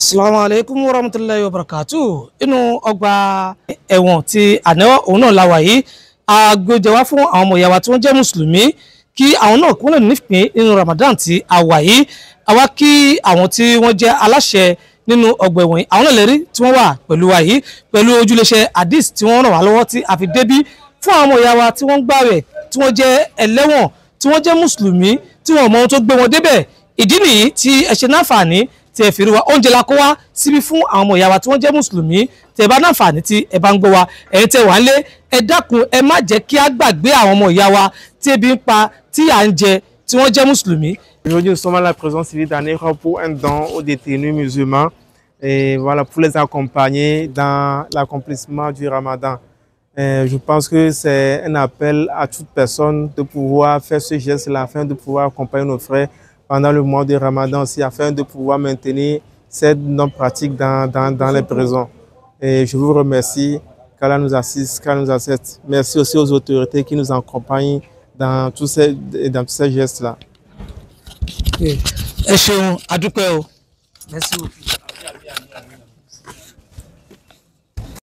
Assalamu alaikum warahmatullahi wabarakatuh. Inú ọgbà ẹ̀wọ̀n tí àná òun náà la wà yìí, agbójẹ wá fún àwọn ọmọ ìyá wa tí wọ́n jẹ́ mùsùlùmí kí àwọn náà kúnlẹ̀ nípìn nínú Ramadan tí a wà yìí. Àwa kí àwọn tí wọ́n jẹ́ aláṣẹ nínú ọgbà ẹ̀wọ̀n yìí, àwọn náà lẹ́rí tí wọ́n wà pẹ̀lú wa yìí, pẹ̀lú ojúléṣẹ́ hadith tí wọ́n ràn wá lọ́wọ́ tí a fi débí fún àwọn ọmọ ìyá wa tí wọ́n ń gbààwẹ̀, tí wọ́n jẹ́ ẹlẹ́wọ̀n, tí wọ́n jẹ́ mùsùlùmí, tí wọ́n mọ ohun tó gbé wọn débẹ̀. Ìdí nìyí tí ẹ ṣe náfààní tí ẹ fi rí wa oúnjẹ la kó wá síbí fún àwọn ọmọ ìyá wa tí wọ́n jẹ́ mùsùlùmí tí ẹ bá náfààní tí ẹ bá ń gbọ́ wa ẹ̀yin tẹ́ wà ń lé ẹ dákun ẹ má jẹ́ kí á gbàgbé àwọn ọmọ ìyá wa tí ebi ń pa tí à ń jẹ tí wọ́n jẹ́ mùsùlùmí. Aujourd'hui, nous sommes à la prison civile d'Anera pour un don aux détenus musulmans et voilà, pour les accompagner dans l'accomplissement du Ramadan. Je pense que c'est un appel à toute personne de pouvoir faire ce geste-là afin de pouvoir accompagner nos frères pendant le mois de Ramadan aussi, afin de pouvoir maintenir cette non-pratique dans les prisons. Et je vous remercie, qu'Allah nous assiste, qu'Allah nous assiste. Merci aussi aux autorités qui nous accompagnent dans tous ces gestes-là. Ẹ ṣeun, a dúpẹ́ o. Merci beaucoup.